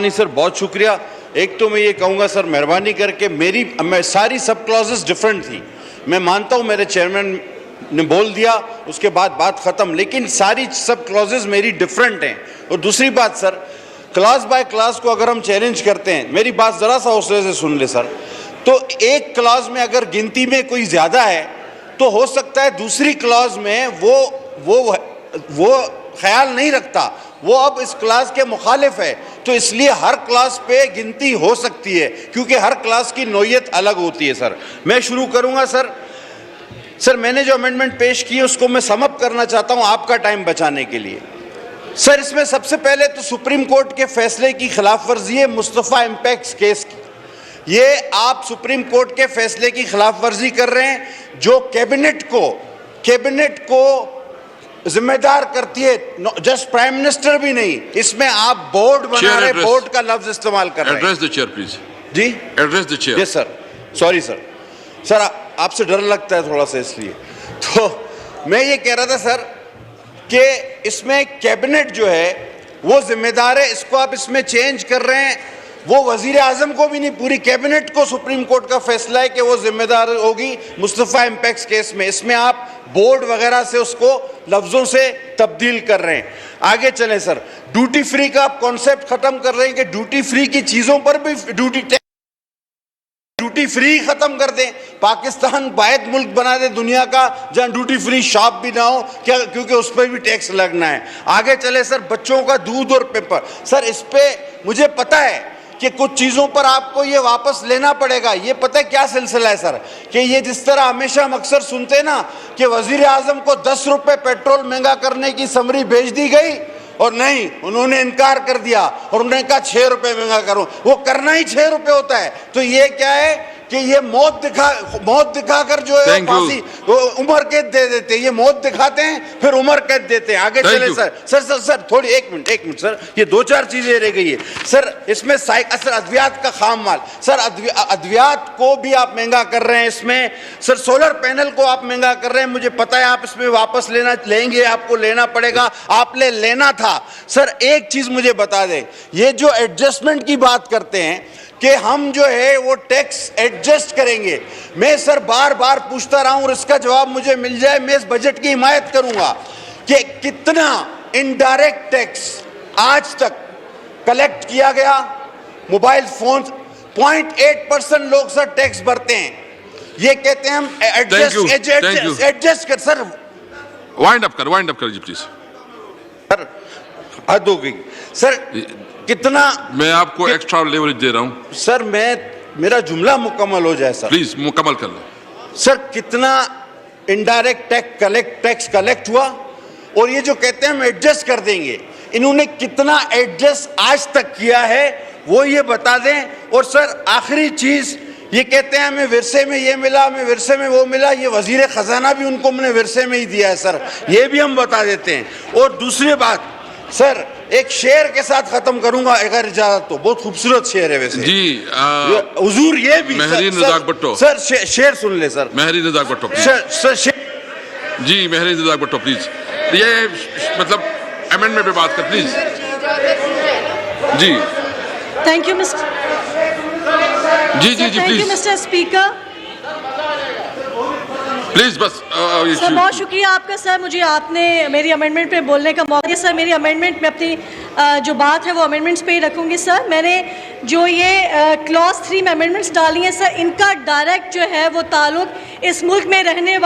मेहरबानी सर, बहुत शुक्रिया। एक तो मैं ये कहूँगा सर, मेहरबानी करके मैं सारी सब क्लॉजेस डिफरेंट थी। मैं मानता हूँ मेरे चेयरमैन ने बोल दिया, उसके बाद बात ख़त्म, लेकिन सारी सब क्लॉजेस मेरी डिफरेंट हैं। और दूसरी बात सर, क्लास बाय क्लास को अगर हम चैलेंज करते हैं, मेरी बात ज़रा सा हौसले से सुन ले सर, तो एक क्लास में अगर गिनती में कोई ज़्यादा है तो हो सकता है दूसरी क्लास में वो ख्याल नहीं रखता, वो अब इस क्लास के मुखालिफ है, तो इसलिए हर क्लास पे गिनती हो सकती है, क्योंकि हर क्लास की नौयत अलग होती है। सर मैं शुरू करूँगा। सर मैंने जो अमेंडमेंट पेश की उसको मैं समअप करना चाहता हूँ आपका टाइम बचाने के लिए। सर इसमें सबसे पहले तो सुप्रीम कोर्ट के फैसले की खिलाफ वर्जी है, मुस्तफ़ा इम्पैक्ट्स केस की। ये आप सुप्रीम कोर्ट के फैसले की खिलाफ वर्जी कर रहे हैं, जो कैबिनेट को जिम्मेदार करती है, जस्ट प्राइम मिनिस्टर भी नहीं। इसमें आप बोर्ड बना रहे, बोर्ड का लफ्ज इस्तेमाल कर रहे हैं। Address the chair please. जी address the chair. Yes sir, sorry sir आपसे डर लगता है थोड़ा सा, इसलिए तो मैं ये कह रहा था सर कि इसमें कैबिनेट जो है वो जिम्मेदार है, इसको आप इसमें चेंज कर रहे हैं। वो वजीर आजम को भी नहीं, पूरी कैबिनेट को सुप्रीम कोर्ट का फैसला है कि वो जिम्मेदार होगी मुस्तफ़ा इम्पैक्ट्स केस में। इसमें आप बोर्ड वगैरह से उसको लफ्ज़ों से तब्दील कर रहे हैं। आगे चलें सर, ड्यूटी फ्री का आप कॉन्सेप्ट ख़त्म कर रहे हैं कि ड्यूटी फ्री की चीज़ों पर भी ड्यूटी फ्री खत्म कर दें। पाकिस्तान वाहिद मुल्क बना दे दुनिया का जहां ड्यूटी फ्री शॉप भी ना हो, क्या, क्योंकि उस पर भी टैक्स लगना है। आगे चले सर, बच्चों का दूध और पेपर। सर इस पे मुझे पता है कि कुछ चीज़ों पर आपको ये वापस लेना पड़ेगा। ये पता है क्या सिलसिला है सर, कि ये जिस तरह हमेशा हम अक्सर सुनते हैं ना कि वजीर आजम को 10 रुपये पेट्रोल महंगा करने की समरी भेज दी गई और नहीं, उन्होंने इनकार कर दिया और उन्होंने कहा 6 रुपये महंगा करो। वो करना ही 6 रुपये होता है। तो ये क्या है कि ये मौत दिखाकर जो है फांसी उम्र कैद दे देते हैं। ये मौत दिखाते हैं फिर उम्र कैद देते हैं। आगे चले सर थोड़ी एक मिनट सर, ये 2-4 चीजें रह गई है सर। इसमें सर अद्वियात का खाम माल, सर अद्वियात को भी आप महंगा कर रहे हैं। इसमें सर सोलर पैनल को आप महंगा कर रहे हैं। मुझे पता है आप इसमें वापस लेंगे, आपको लेना पड़ेगा, आपने लेना था। सर एक चीज मुझे बता दें, ये जो एडजस्टमेंट की बात करते हैं कि हम जो है वो टैक्स एडजस्ट करेंगे, मैं सर बार बार पूछता रहा हूं और इसका जवाब मुझे मिल जाए, मैं इस बजट की हिमायत करूंगा कि कितना इनडायरेक्ट टैक्स आज तक कलेक्ट किया गया। मोबाइल फोन 0.8% लोग सर टैक्स भरते हैं। ये कहते हैं हम एडजस्ट कर। सर वाइंड अप कर जी प्लीज। सर हद हो गई सर, कितना मैं आपको एक्स्ट्रा लेवरेज दे रहा हूं सर, मेरा जुमला मुकम्मल हो जाए सर प्लीज, मुकम्मल कर लो। सर कितना इनडायरेक्ट टैक्स कलेक्ट हुआ, और ये जो कहते हैं हम एडजस्ट कर देंगे, इन्होंने कितना एडजस्ट आज तक किया है वो ये बता दें। और सर आखिरी चीज, ये कहते हैं हमें विरसे में ये मिला, हमें विरसे में वो मिला, ये वजीर खजाना भी उनको हमने विरसे में ही दिया है सर, ये भी हम बता देते हैं। और दूसरी बात सर, एक शेर के साथ खत्म करूंगा अगर इजाजत तो, बहुत खूबसूरत शेर है वैसे जी। हुजूर ये भी महरीन रज़ाक भट्टो सर शेर सुन ले sir. Mehreen Razzaq Bhutto sir ji, Mehreen Razzaq Bhutto please, ये मतलब अमेंडमेंट पे बात कर प्लीज जी। थैंक यू मिस्टर जी please. Thank you mister speaker. Please बस सर बहुत शुक्रिया आपका सर, मुझे आपने मेरी अमेंडमेंट पे बोलने का मौका दिया। सर मेरी अमेंडमेंट में अपनी जो बात है वो अमेंडमेंट्स पे ही रखूँगी सर। मैंने जो ये क्लॉज 3 में अमेंडमेंट्स डाली हैं सर, इनका डायरेक्ट जो है वो ताल्लुक इस मुल्क में रहने